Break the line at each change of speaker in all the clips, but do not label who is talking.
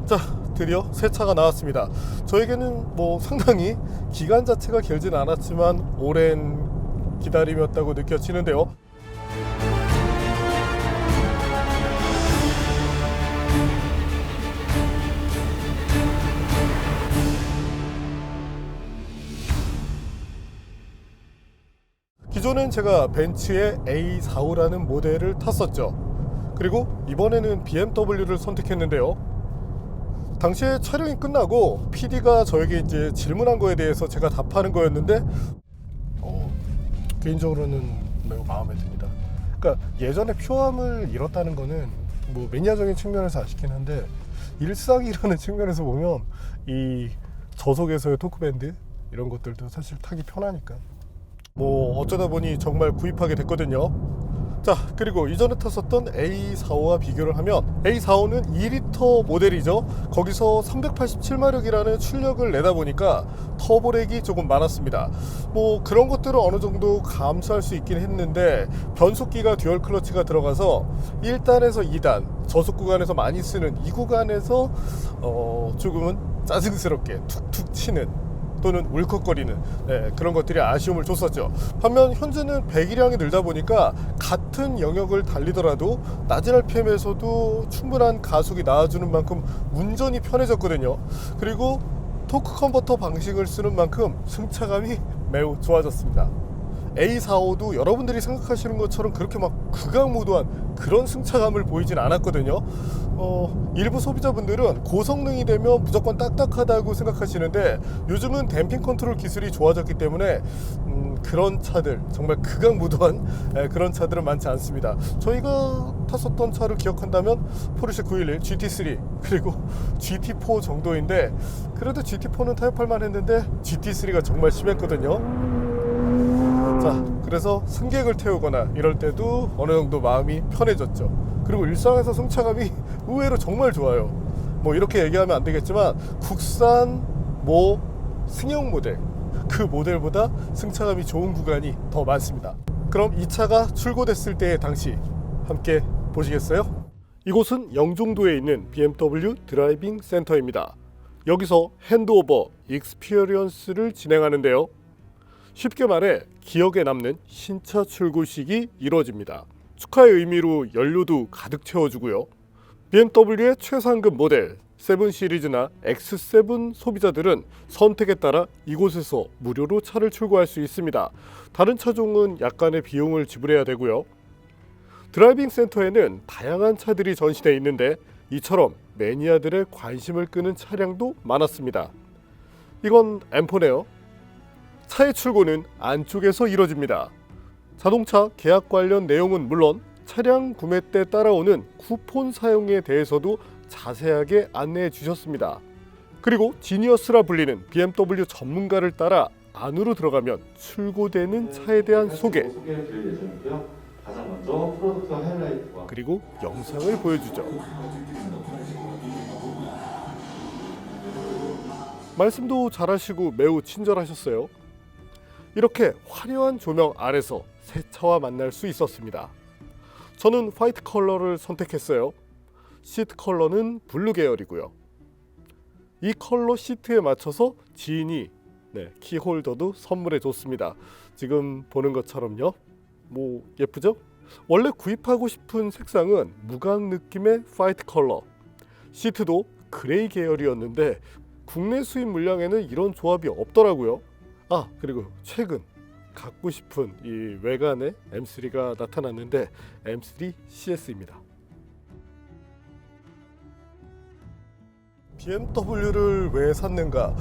자, 드디어 새 차가 나왔습니다. 저에게는 뭐 상당히 기간 자체가 길진 않았지만 오랜 기다림이었다고 느껴지는데요. 기존엔 제가 벤츠의 A45라는 모델을 탔었죠. 그리고 이번에는 BMW를 선택했는데요. 당시에 촬영이 끝나고 PD가 저에게 이제 질문한 거에 대해서 제가 답하는 거였는데 개인적으로는 매우 마음에 듭니다. 그러니까 예전에 표함을 잃었다는 거는 뭐 매니아적인 측면에서 아쉽긴 한데 일상이라는 측면에서 보면 이 저속에서의 토크밴드 이런 것들도 사실 타기 편하니까 뭐 어쩌다 보니 정말 구입하게 됐거든요. 자, 그리고 이전에 탔었던 A45와 비교를 하면 A45는 2리터 모델이죠. 거기서 387마력이라는 출력을 내다 보니까 터보렉이 조금 많았습니다. 뭐 그런 것들을 어느 정도 감수할 수 있긴 했는데 변속기가 듀얼 클러치가 들어가서 1단에서 2단 저속 구간에서 많이 쓰는 이 구간에서 조금은 짜증스럽게 툭툭 치는 또는 울컥거리는 그런 것들이 아쉬움을 줬었죠. 반면 현재는 배기량이 늘다 보니까 같은 영역을 달리더라도 낮은 RPM에서도 충분한 가속이 나와주는 만큼 운전이 편해졌거든요. 그리고 토크 컨버터 방식을 쓰는 만큼 승차감이 매우 좋아졌습니다. A45도 여러분들이 생각하시는 것처럼 그렇게 막 극악무도한 그런 승차감을 보이진 않았거든요. 일부 소비자분들은 고성능이 되면 무조건 딱딱하다고 생각하시는데 요즘은 댐핑 컨트롤 기술이 좋아졌기 때문에 그런 차들, 정말 극악무도한 그런 차들은 많지 않습니다. 저희가 탔었던 차를 기억한다면 포르쉐 911 GT3 그리고 GT4 정도인데 그래도 GT4는 타협할 만했는데 GT3가 정말 심했거든요. 자, 그래서 승객을 태우거나 이럴 때도 어느 정도 마음이 편해졌죠. 그리고 일상에서 승차감이 의외로 정말 좋아요. 뭐 이렇게 얘기하면 안 되겠지만 국산 모 승용 모델 그 모델보다 승차감이 좋은 구간이 더 많습니다. 그럼 이 차가 출고됐을 때의 당시 함께 보시겠어요? 이곳은 영종도에 있는 BMW 드라이빙 센터입니다. 여기서 핸드오버 익스피리언스를 진행하는데요. 쉽게 말해 기억에 남는 신차 출고식이 이루어집니다. 축하의 의미로 연료도 가득 채워주고요. BMW의 최상급 모델 7 시리즈나 X7 소비자들은 선택에 따라 이곳에서 무료로 차를 출고할 수 있습니다. 다른 차종은 약간의 비용을 지불해야 되고요. 드라이빙 센터에는 다양한 차들이 전시되어 있는데 이처럼 매니아들의 관심을 끄는 차량도 많았습니다. 이건 M4네요. 차의 출고는 안쪽에서 이뤄집니다. 자동차 계약 관련 내용은 물론 차량 구매 때 따라오는 쿠폰 사용에 대해서도 자세하게 안내해 주셨습니다. 그리고 지니어스라 불리는 BMW 전문가를 따라 안으로 들어가면 출고되는 차에 대한 소개를 드릴 예정이고요. 가장 먼저 프로덕트 하이라이트와 그리고 영상을 보여주죠. 말씀도 잘하시고 매우 친절하셨어요. 이렇게 화려한 조명 아래서 새 차와 만날 수 있었습니다. 저는 화이트 컬러를 선택했어요. 시트 컬러는 블루 계열이고요. 이 컬러 시트에 맞춰서 지인이 키홀더도 선물해 줬습니다. 지금 보는 것처럼요. 뭐 예쁘죠? 원래 구입하고 싶은 색상은 무광 느낌의 화이트 컬러, 시트도 그레이 계열이었는데 국내 수입 물량에는 이런 조합이 없더라고요. 그리고 최근 갖고 싶은 이 외관의 M3가 나타났는데 M3 CS입니다. BMW를 왜 샀는가?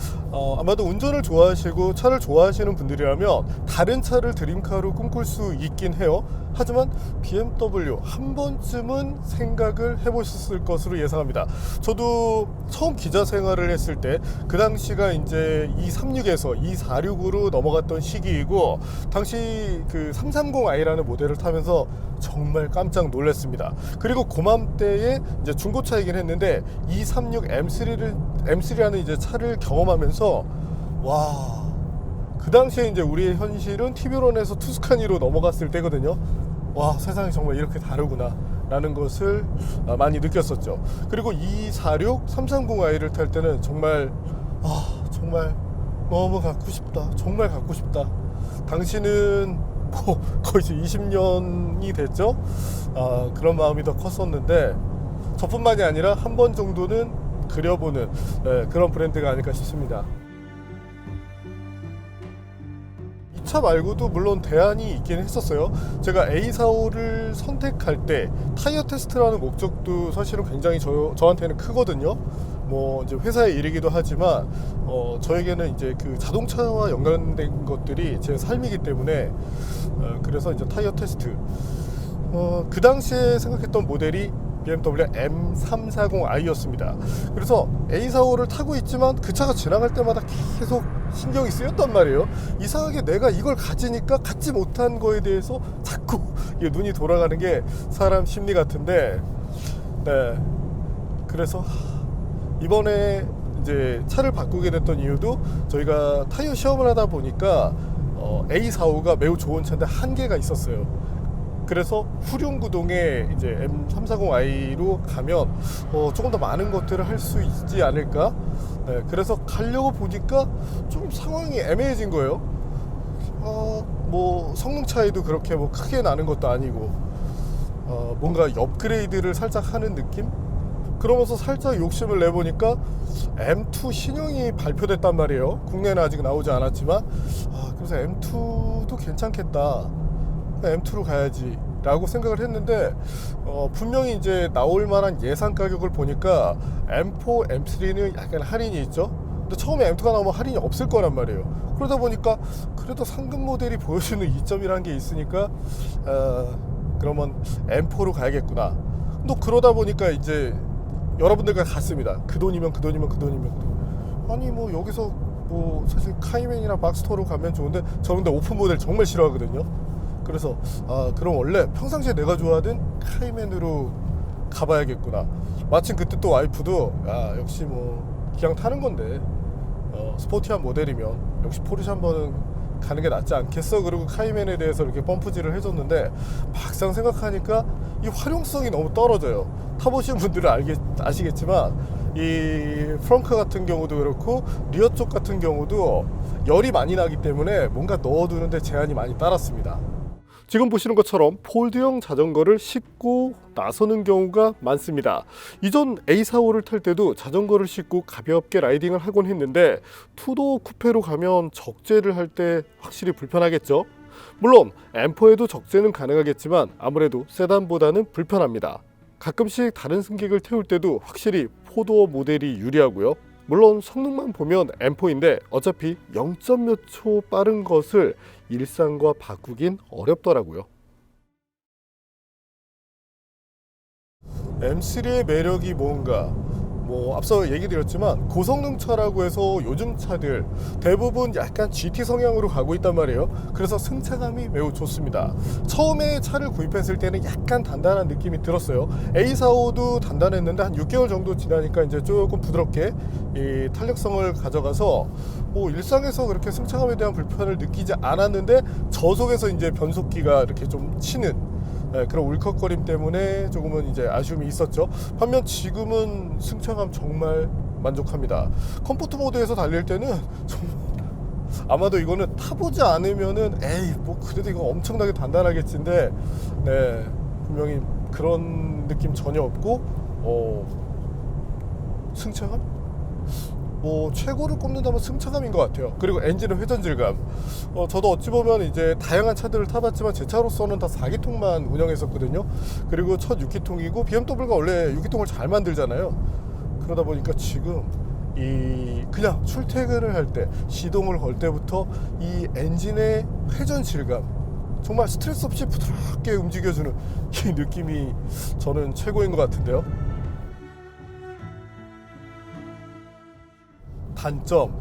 아마도 운전을 좋아하시고 차를 좋아하시는 분들이라면 다른 차를 드림카로 꿈꿀 수 있긴 해요. 하지만 BMW 한 번쯤은 생각을 해보셨을 것으로 예상합니다. 저도 처음 기자 생활을 했을 때 그 당시가 이제 236에서 246으로 넘어갔던 시기이고 당시 그 330i라는 모델을 타면서 정말 깜짝 놀랐습니다. 그리고 그맘때에 이제 중고차이긴 했는데 236 M3라는 이제 차를 경험하면서 와, 그 당시에 이제 우리의 현실은 티뷰런에서 투스카니로 넘어갔을 때거든요. 와, 세상이 정말 이렇게 다르구나 라는 것을 많이 느꼈었죠. 그리고 246 330i를 탈 때는 정말 정말 너무 갖고 싶다, 정말 갖고 싶다. 당시는 뭐 거의 20년이 됐죠. 그런 마음이 더 컸었는데, 저뿐만이 아니라 한 번 정도는 그려보는 그런 브랜드가 아닐까 싶습니다. 이 차 말고도 물론 대안이 있긴 했었어요. 제가 A45를 선택할 때 타이어 테스트라는 목적도 사실은 굉장히 저한테는 크거든요. 뭐 이제 회사의 일이기도 하지만 저에게는 이제 그 자동차와 연관된 것들이 제 삶이기 때문에 그래서 이제 타이어 테스트 그 당시에 생각했던 모델이 BMW M340i였습니다. 그래서 A45를 타고 있지만 그 차가 지나갈 때마다 계속 신경이 쓰였단 말이에요. 이상하게 내가 이걸 가지니까 갖지 못한 거에 대해서 자꾸 눈이 돌아가는 게 사람 심리 같은데, 네. 그래서 이번에 이제 차를 바꾸게 됐던 이유도 저희가 타이어 시험을 하다 보니까 A45가 매우 좋은 차인데 한계가 있었어요. 그래서 후륜 구동에 이제 M340i로 가면 조금 더 많은 것들을 할 수 있지 않을까. 네, 그래서 가려고 보니까 좀 상황이 애매해진 거예요. 뭐 성능 차이도 그렇게 뭐 크게 나는 것도 아니고 뭔가 업그레이드를 살짝 하는 느낌? 그러면서 살짝 욕심을 내보니까 M2 신형이 발표됐단 말이에요. 국내는 아직 나오지 않았지만 그래서 M2도 괜찮겠다, M2로 가야지 라고 생각을 했는데 분명히 이제 나올 만한 예상 가격을 보니까 M4, M3는 약간 할인이 있죠. 근데 처음에 M2가 나오면 할인이 없을 거란 말이에요. 그러다 보니까 그래도 상급 모델이 보여주는 이점이라는 게 있으니까 그러면 M4로 가야겠구나. 또 그러다 보니까 이제 여러분들과 같습니다. 그 돈이면 아니 뭐 여기서 뭐 사실 카이맨이나 막스터로 가면 좋은데, 저는 근데 오픈 모델 정말 싫어하거든요. 그래서 그럼 원래 평상시에 내가 좋아하던 카이맨으로 가봐야겠구나. 마침 그때 또 와이프도 역시 뭐 그냥 타는 건데 스포티한 모델이면 역시 포르쉐 한번은 가는 게 낫지 않겠어. 그리고 카이맨에 대해서 이렇게 펌프질을 해줬는데 막상 생각하니까 이 활용성이 너무 떨어져요. 타보신 분들은 아시겠지만 이 프렁크 같은 경우도 그렇고 리어 쪽 같은 경우도 열이 많이 나기 때문에 뭔가 넣어두는데 제한이 많이 따랐습니다. 지금 보시는 것처럼 폴드형 자전거를 싣고 나서는 경우가 많습니다. 이전 A45를 탈 때도 자전거를 싣고 가볍게 라이딩을 하곤 했는데 투도어 쿠페로 가면 적재를 할 때 확실히 불편하겠죠. 물론 M4에도 적재는 가능하겠지만 아무래도 세단보다는 불편합니다. 가끔씩 다른 승객을 태울 때도 확실히 포도어 모델이 유리하고요. 물론 성능만 보면 M4인데 어차피 0. 몇 초 빠른 것을 일상과 바꾸긴 어렵더라고요. M3의 매력이 뭔가, 뭐 앞서 얘기 드렸지만 고성능 차라고 해서 요즘 차들 대부분 약간 GT 성향으로 가고 있단 말이에요. 그래서 승차감이 매우 좋습니다. 처음에 차를 구입했을 때는 약간 단단한 느낌이 들었어요. A45도 단단했는데 한 6개월 정도 지나니까 이제 조금 부드럽게 이 탄력성을 가져가서 뭐 일상에서 그렇게 승차감에 대한 불편을 느끼지 않았는데 저속에서 이제 변속기가 이렇게 좀 치는 그런 울컥거림 때문에 조금은 이제 아쉬움이 있었죠. 반면 지금은 승차감 정말 만족합니다. 컴포트 모드에서 달릴 때는 정말 아마도 이거는 타보지 않으면은 에이 뭐 그래도 이거 엄청나게 단단하겠지인데, 네, 분명히 그런 느낌 전혀 없고 승차감? 뭐 최고를 꼽는다면 승차감인 것 같아요. 그리고 엔진의 회전 질감. 저도 어찌 보면 이제 다양한 차들을 타봤지만 제 차로서는 다 4기통만 운영했었거든요. 그리고 첫 6기통이고 BMW가 원래 6기통을 잘 만들잖아요. 그러다 보니까 지금 이 그냥 출퇴근을 할 때, 시동을 걸 때부터 이 엔진의 회전 질감, 정말 스트레스 없이 부드럽게 움직여주는 이 느낌이 저는 최고인 것 같은데요. 단점,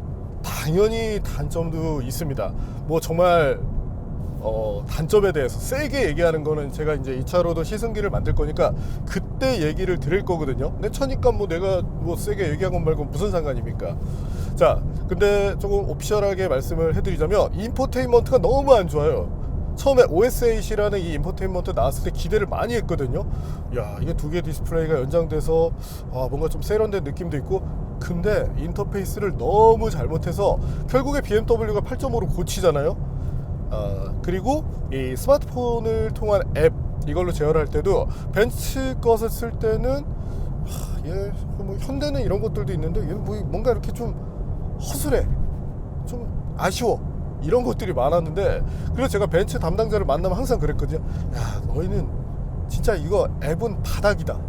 당연히 단점도 있습니다. 뭐 정말 단점에 대해서 세게 얘기하는 거는 제가 이제 2차로도 시승기를 만들 거니까 그때 얘기를 드릴 거거든요. 내 차니까 뭐 내가 뭐 세게 얘기하건 말건 무슨 상관입니까? 자, 근데 조금 옵셔널하게 말씀을 해드리자면 인포테인먼트가 너무 안 좋아요. 처음에 OS8이라는 이 인포테인먼트 나왔을 때 기대를 많이 했거든요. 야, 이게 두 개 디스플레이가 연장돼서 뭔가 좀 세련된 느낌도 있고, 근데 인터페이스를 너무 잘못해서 결국에 BMW가 8.5로 고치잖아요. 그리고 이 스마트폰을 통한 앱 이걸로 제어할 때도 벤츠 것을 쓸 때는 뭐 현대는 이런 것들도 있는데 얘는 뭐 뭔가 이렇게 좀 허술해, 좀 아쉬워, 이런 것들이 많았는데, 그래서 제가 벤츠 담당자를 만나면 항상 그랬거든요. 야, 너희는 진짜 이거 앱은 바닥이다.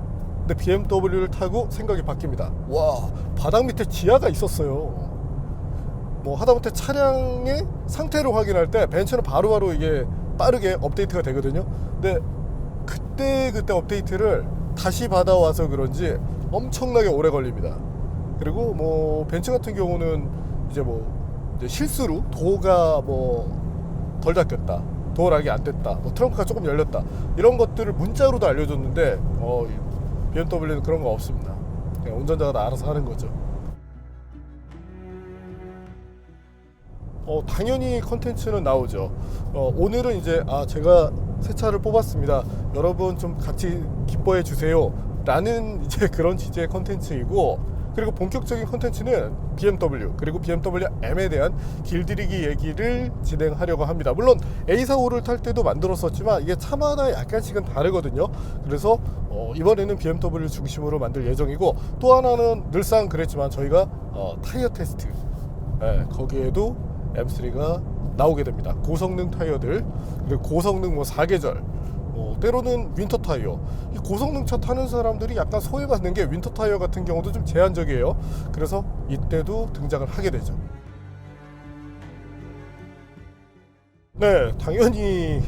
근데 BMW를 타고 생각이 바뀝니다. 와, 바닥 밑에 지하가 있었어요. 뭐 하다못해 차량의 상태를 확인할 때 벤츠는 바로바로 이게 빠르게 업데이트가 되거든요. 근데 그때 업데이트를 다시 받아와서 그런지 엄청나게 오래 걸립니다. 그리고 뭐 벤츠 같은 경우는 이제 실수로 도어가 덜 닫혔다, 도어락이 안 됐다, 트렁크가 조금 열렸다, 이런 것들을 문자로도 알려줬는데 BMW는 그런 거 없습니다. 그냥 운전자가 다 알아서 하는 거죠. 당연히 컨텐츠는 나오죠. 오늘은 이제 제가 새 차를 뽑았습니다, 여러분 좀 같이 기뻐해 주세요 라는 이제 그런 취지의 컨텐츠이고, 그리고 본격적인 컨텐츠는 BMW 그리고 BMW M에 대한 길들이기 얘기를 진행하려고 합니다. 물론 A45를 탈 때도 만들었었지만 이게 차마다 약간씩은 다르거든요. 그래서 이번에는 BMW 중심으로 만들 예정이고, 또 하나는 늘상 그랬지만 저희가 타이어 테스트, 거기에도 M3가 나오게 됩니다. 고성능 타이어들, 그리고 고성능 4계절, 때로는 윈터 타이어. 이 고성능 차 타는 사람들이 약간 소외받는 게 윈터 타이어 같은 경우도 좀 제한적이에요. 그래서 이때도 등장을 하게 되죠. 네, 당연히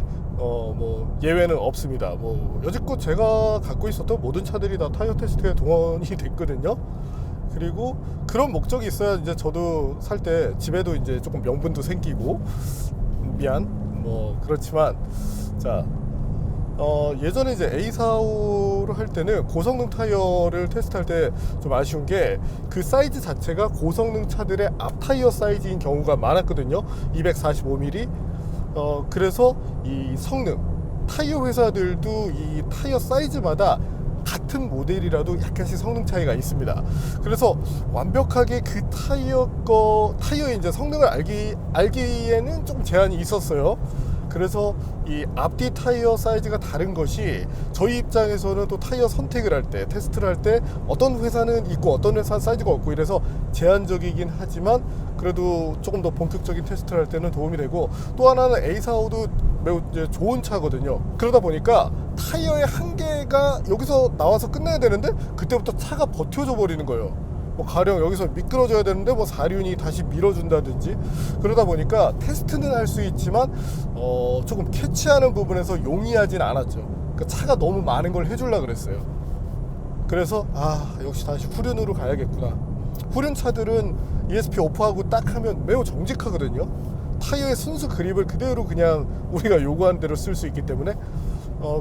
예외는 없습니다. 여지껏 제가 갖고 있었던 모든 차들이 다 타이어 테스트에 동원이 됐거든요. 그리고 그런 목적이 있어야 이제 저도 살 때 집에도 이제 조금 명분도 생기고, 그렇지만 예전에 이제 A45를 할 때는 고성능 타이어를 테스트할 때 좀 아쉬운 게 그 사이즈 자체가 고성능 차들의 앞 타이어 사이즈인 경우가 많았거든요. 245mm. 그래서 이 성능, 타이어 회사들도 이 타이어 사이즈마다 같은 모델이라도 약간씩 성능 차이가 있습니다. 그래서 완벽하게 그 타이어의 이제 성능을 알기에는 좀 제한이 있었어요. 그래서 이 앞뒤 타이어 사이즈가 다른 것이 저희 입장에서는 또 타이어 선택을 할 때, 테스트를 할 때 어떤 회사는 있고 어떤 회사는 사이즈가 없고 이래서 제한적이긴 하지만 그래도 조금 더 본격적인 테스트를 할 때는 도움이 되고, 또 하나는 A45도 매우 이제 좋은 차거든요. 그러다 보니까 타이어의 한계가 여기서 나와서 끝내야 되는데 그때부터 차가 버텨줘 버리는 거예요. 가령 여기서 미끄러져야 되는데 사륜이 다시 밀어준다든지, 그러다 보니까 테스트는 할 수 있지만 조금 캐치하는 부분에서 용이하진 않았죠. 그러니까 차가 너무 많은 걸 해주려고 그랬어요. 그래서 역시 다시 후륜으로 가야겠구나. 후륜 차들은 ESP 오프하고 딱 하면 매우 정직하거든요. 타이어의 순수 그립을 그대로 그냥 우리가 요구한 대로 쓸 수 있기 때문에.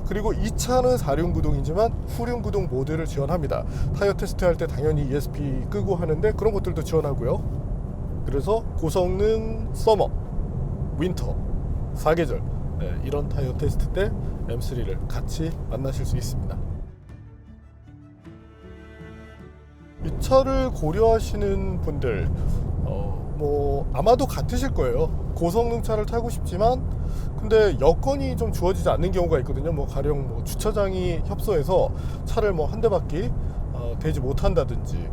그리고 이 차는 4륜 구동이지만 후륜 구동 모드를 지원합니다. 타이어 테스트 할 때 당연히 ESP 끄고 하는데 그런 것들도 지원하고요. 그래서 고성능 서머, 윈터, 4계절, 이런 타이어 테스트 때 M3를 같이 만나실 수 있습니다. 이 차를 고려하시는 분들 아마도 같으실 거예요. 고성능 차를 타고 싶지만 근데 여건이 좀 주어지지 않는 경우가 있거든요. 가령 주차장이 협소해서 차를 한 대밖에 대지 못한다든지,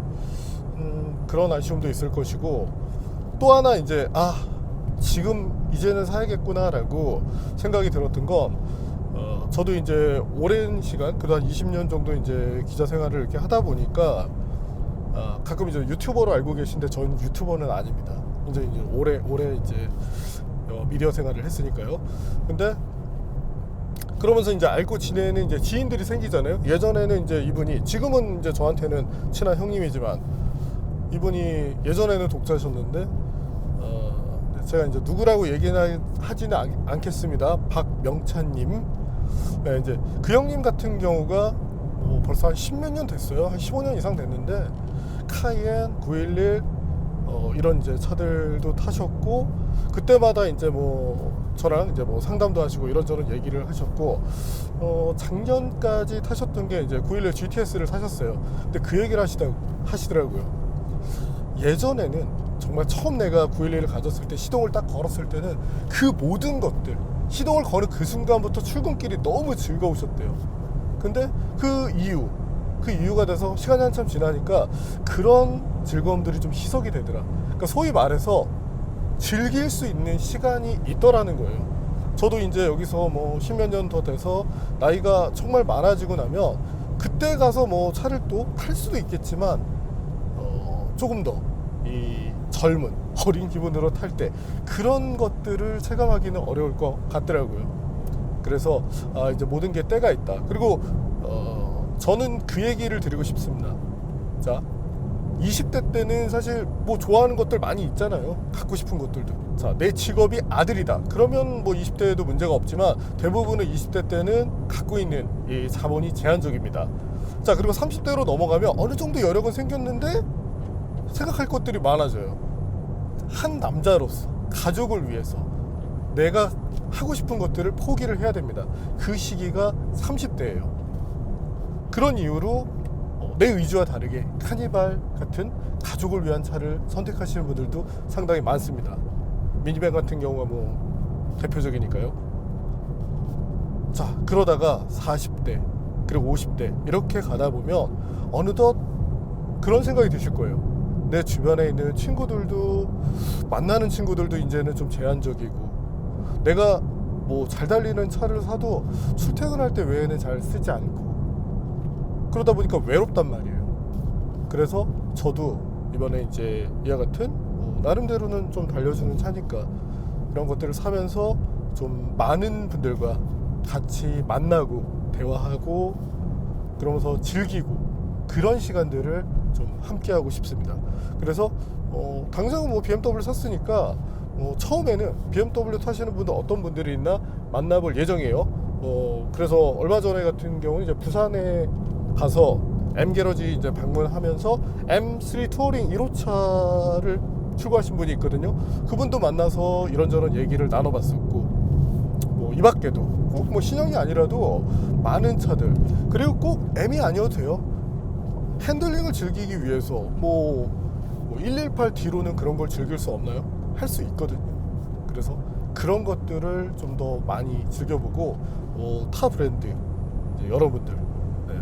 그런 아쉬움도 있을 것이고, 또 하나 이제 지금 이제는 사야겠구나 라고 생각이 들었던 건, 저도 이제 오랜 시간, 그래도 한 20년 정도 이제 기자 생활을 이렇게 하다 보니까 가끔 이제 유튜버로 알고 계신데 전 유튜버는 아닙니다. 이제 오래 이제 미디어 생활을 했으니까요. 근데 그러면서 이제 알고 지내는 이제 지인들이 생기잖아요. 예전에는 이제 이분이, 지금은 이제 저한테는 친한 형님이지만 이분이 예전에는 독자셨는데 제가 이제 누구라고 얘기는 하지는 않겠습니다. 박명찬님. 네, 이제 그 형님 같은 경우가 벌써 한 10몇 년 됐어요. 한 15년 이상 됐는데 카이엔 911 이런 이제 차들도 타셨고, 그때마다 이제 뭐 저랑 이제 뭐 상담도 하시고 이런저런 얘기를 하셨고, 작년까지 타셨던 게 이제 911 GTS를 타셨어요. 근데 그 얘기를 하시더라고요. 예전에는 정말 처음 내가 911을 가졌을 때, 시동을 딱 걸었을 때는 그 모든 것들, 시동을 거는 그 순간부터 출근길이 너무 즐거우셨대요. 근데 그 이유가 돼서 시간이 한참 지나니까 그런 즐거움들이 좀 희석이 되더라. 그러니까 소위 말해서 즐길 수 있는 시간이 있더라는 거예요. 저도 이제 여기서 뭐 십몇 년 더 돼서 나이가 정말 많아지고 나면 그때 가서 뭐 차를 또 탈 수도 있겠지만, 조금 더 이 젊은 어린 기분으로 탈 때 그런 것들을 체감하기는 어려울 것 같더라고요. 그래서 이제 모든 게 때가 있다. 그리고 저는 그 얘기를 드리고 싶습니다. 자, 20대 때는 사실 뭐 좋아하는 것들 많이 있잖아요. 갖고 싶은 것들도. 자, 내 직업이 아들이다. 그러면 뭐 20대에도 문제가 없지만 대부분은 20대 때는 갖고 있는 이 자본이 제한적입니다. 자, 그리고 30대로 넘어가면 어느 정도 여력은 생겼는데 생각할 것들이 많아져요. 한 남자로서 가족을 위해서 내가 하고 싶은 것들을 포기를 해야 됩니다. 그 시기가 30대예요. 그런 이유로 내 의지와 다르게 카니발 같은 가족을 위한 차를 선택하시는 분들도 상당히 많습니다. 미니밴 같은 경우가 뭐 대표적이니까요. 자, 그러다가 40대 그리고 50대 이렇게 가다 보면 어느덧 그런 생각이 드실 거예요. 내 주변에 있는 친구들도, 만나는 친구들도 이제는 좀 제한적이고, 내가 뭐 잘 달리는 차를 사도 출퇴근할 때 외에는 잘 쓰지 않고, 그러다 보니까 외롭단 말이에요. 그래서 저도 이번에 이제 이와 같은 나름대로는 좀 달려주는 차니까 이런 것들을 사면서 좀 많은 분들과 같이 만나고 대화하고 그러면서 즐기고 그런 시간들을 좀 함께 하고 싶습니다. 그래서 당장은 뭐 BMW 샀으니까 처음에는 BMW 타시는 분들 어떤 분들이 있나 만나볼 예정이에요. 그래서 얼마 전에 같은 경우는 이제 부산에 가서 M게러지 이제 방문하면서 M3 투어링 1호차를 출고하신 분이 있거든요. 그분도 만나서 이런저런 얘기를 나눠봤었고, 이 밖에도 꼭 뭐 신형이 아니라도 많은 차들, 그리고 꼭 M이 아니어도 돼요. 핸들링을 즐기기 위해서 뭐 118D로는 그런 걸 즐길 수 없나요? 할 수 있거든요. 그래서 그런 것들을 좀 더 많이 즐겨보고 타 브랜드 이제 여러분들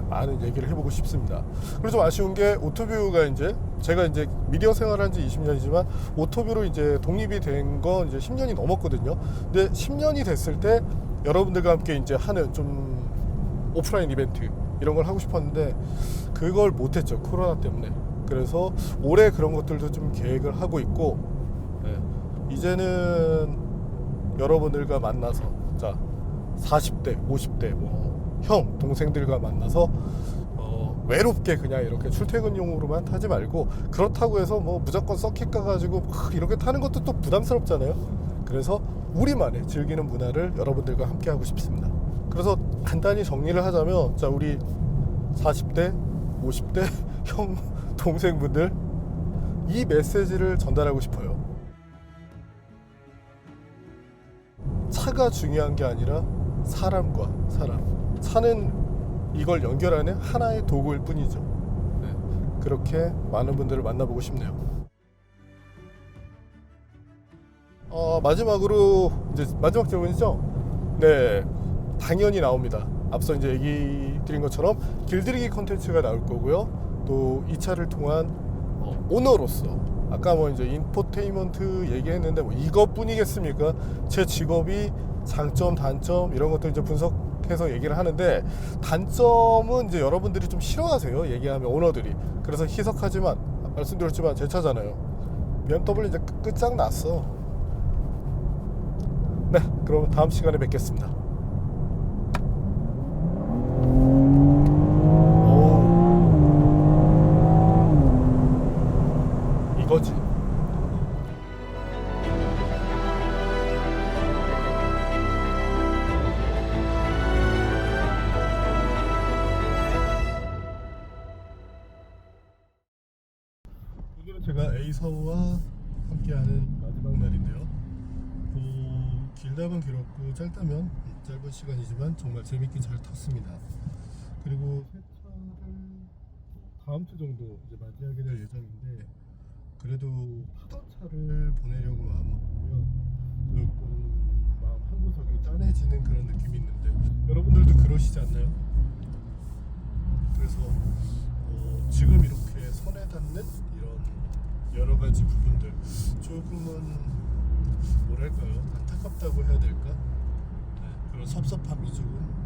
많은 얘기를 해보고 싶습니다. 그리고 좀 아쉬운 게 오토뷰가 이제 제가 이제 미디어 생활한 지 20년이지만 오토뷰로 이제 독립이 된 건 이제 10년이 넘었거든요. 근데 10년이 됐을 때 여러분들과 함께 이제 하는 좀 오프라인 이벤트 이런 걸 하고 싶었는데 그걸 못했죠, 코로나 때문에. 그래서 올해 그런 것들도 좀 계획을 하고 있고, 이제는 여러분들과 만나서, 자, 40대 50대 형 동생들과 만나서 외롭게 그냥 이렇게 출퇴근용으로만 타지 말고, 그렇다고 해서 뭐 무조건 서킷 가가지고 이렇게 타는 것도 또 부담스럽잖아요. 그래서 우리만의 즐기는 문화를 여러분들과 함께 하고 싶습니다. 그래서 간단히 정리를 하자면, 자, 우리 40대 50대 형 동생분들, 이 메시지를 전달하고 싶어요. 차가 중요한 게 아니라 사람과 사람, 차는 이걸 연결하는 하나의 도구일 뿐이죠. 그렇게 많은 분들을 만나보고 싶네요. 마지막으로 이제 마지막 질문이죠. 네, 당연히 나옵니다. 앞서 이제 얘기 드린 것처럼 길들이기 컨텐츠가 나올 거고요. 또 이 차를 통한 오너로서 아까 뭐 이제 인포테인먼트 얘기했는데 뭐 이것뿐이겠습니까? 제 직업이 장점, 단점 이런 것들 이제 분석해서 얘기를 하는데, 단점은 이제 여러분들이 좀 싫어하세요. 얘기하면 오너들이. 그래서 희석하지만 말씀드렸지만 제 차잖아요. BMW 이제 끝장났어. 네, 그럼 다음 시간에 뵙겠습니다. 이거지. 오늘은 제가 A사와 함께하는 마지막 날인데요. 길다면 길었고 짧다면 짧은 시간이지만 정말 재밌게 잘 탔습니다. 그리고 새 차를 다음 주 정도 이제 맞이하게 될 예정인데, 그래도 타던 차를 보내려고 마음먹으면 조금 마음 한구석이 짠해지는 그런 느낌이 있는데, 여러분들도 그러시지 않나요? 그래서 지금 이렇게 손에 닿는 이런 여러 가지 부분들, 조금은 뭐랄까요, 안타깝다고 해야 될까? 네, 그런 섭섭함이 조금